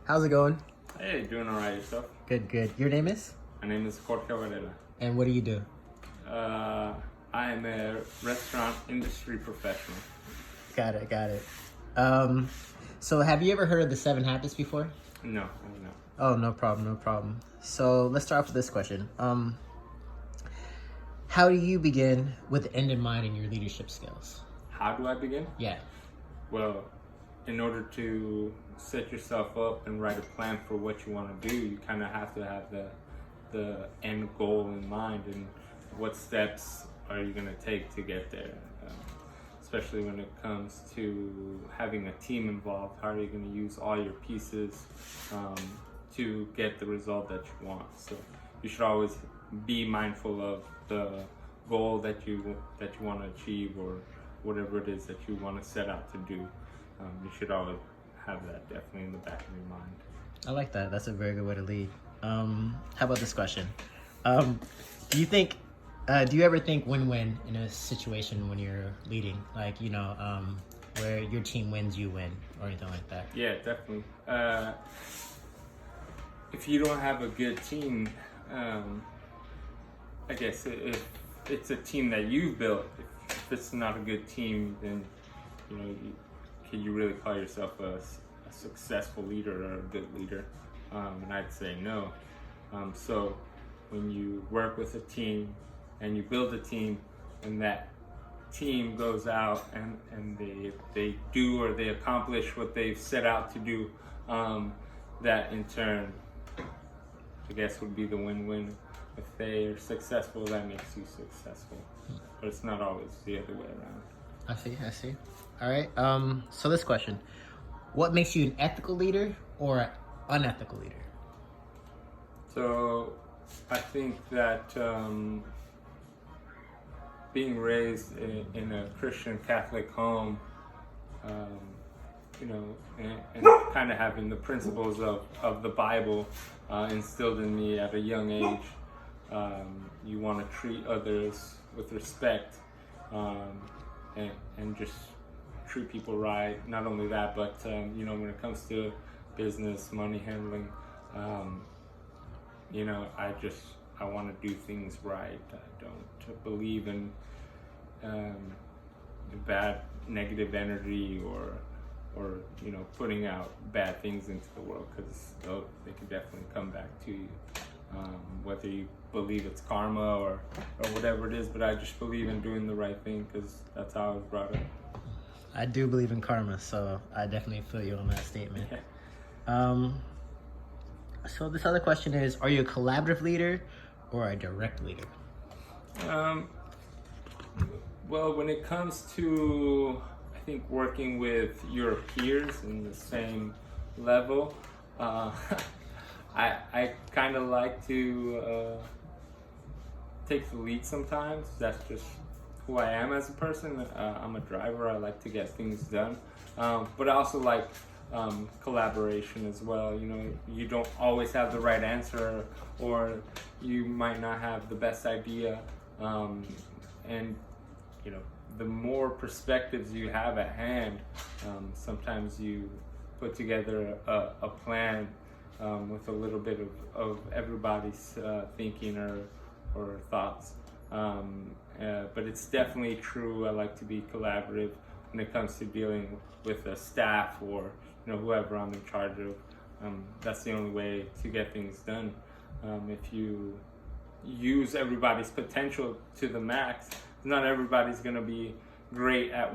How's it going? Hey, doing alright yourself? Good, good. Your name is? My name is Jorge Varela. And what do you do? I am a restaurant industry professional. Got it, got it. So have you ever heard of the 7 Habits before? No, I don't know. Oh, no problem, no problem. So let's start off with this question. How do you begin with the end in mind in your leadership skills? How do I begin? Yeah. Well, in order to set yourself up and write a plan for what you want to do, you kind of have to have the end goal in mind and what steps are you going to take to get there. Especially when it comes to having a team involved, how are you going to use all your pieces to get the result that you want? So you should always be mindful of the goal that you want to achieve, or whatever it is that you want to set out to do. You should always have that definitely in the back of your mind. I like that. That's a very good way to lead. How about this question? Do you ever think win-win in a situation when you're leading? Like, where your team wins, you win, or anything like that? Yeah, definitely. If you don't have a good team, I guess if it's a team that you've built, if it's not a good team, then can you really call yourself a successful leader or a good leader? And I'd say no. So when you work with a team and you build a team, and that team goes out and they do or they accomplish what they've set out to do, that in turn, I guess, would be the win-win. If they are successful, that makes you successful. But it's not always the other way around. I see. All right. So this question: what makes you an ethical leader or an unethical leader? So I think that being raised in a Christian Catholic home, and kind of having the principles of the Bible instilled in me at a young age, you want to treat others with respect, and just treat people right. Not only that, but when it comes to business, money handling, I want to do things right. I don't believe in bad, negative energy or putting out bad things into the world, because they can definitely come back to you. Whether you believe it's karma or whatever it is, but I just believe in doing the right thing because that's how I was brought up. I do believe in karma, so I definitely feel you on that statement. Yeah. So this other question is: are you a collaborative leader or a direct leader? Well, when it comes to, I think, working with your peers in the same level, I kind of like to take the lead sometimes. That's just who I am as a person. I'm a driver. I like to get things done. But I also like collaboration as well. You don't always have the right answer, or you might not have the best idea. And the more perspectives you have at hand, sometimes you put together a plan with a little bit of everybody's thinking or thoughts. But it's definitely true. I like to be collaborative when it comes to dealing with a staff or whoever I'm in charge of. That's the only way to get things done. If you use everybody's potential to the max, not everybody's going to be great at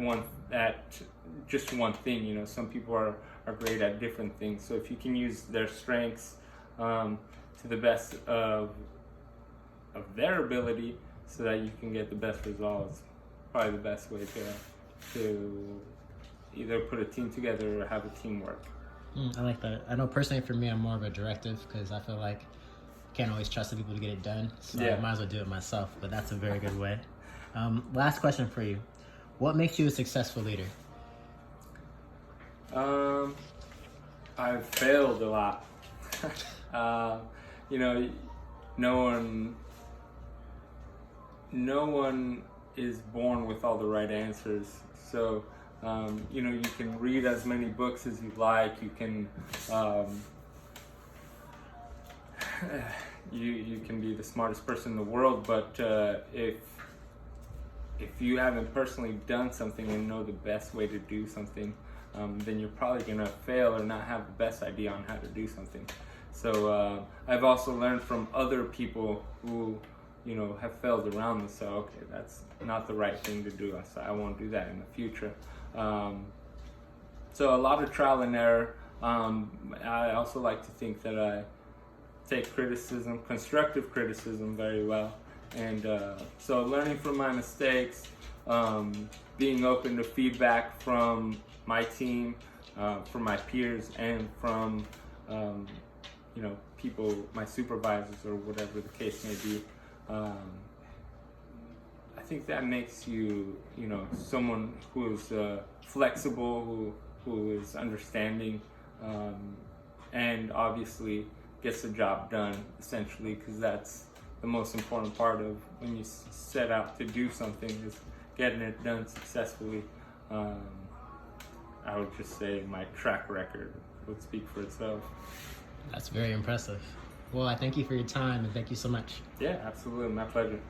just one thing. Some people are great at different things. So if you can use their strengths to the best of their ability, so that you can get the best results, probably the best way to either put a team together or have a teamwork. I like that. I know personally for me, I'm more of a directive because I feel like I can't always trust the people to get it done. So Yeah. I might as well do it myself, but that's a very good way. Last question for you. What makes you a successful leader? I've failed a lot. No one is born with all the right answers. So, you can read as many books as you like. You can you can be the smartest person in the world, but if you haven't personally done something and know the best way to do something, then you're probably gonna fail or not have the best idea on how to do something. So I've also learned from other people who, you know, have failed around me. So okay, that's not the right thing to do. So I won't do that in the future. So a lot of trial and error. I also like to think that I take criticism, constructive criticism, very well. And so learning from my mistakes, being open to feedback from my team, from my peers, and from you know, people, my supervisors or whatever the case may be. I think that makes you, you know, someone who is flexible, who is understanding, and obviously gets the job done, essentially, because that's the most important part of when you set out to do something, is getting it done successfully. I would just say my track record would speak for itself. That's very impressive. Well, I thank you for your time and thank you so much. Yeah, absolutely, my pleasure.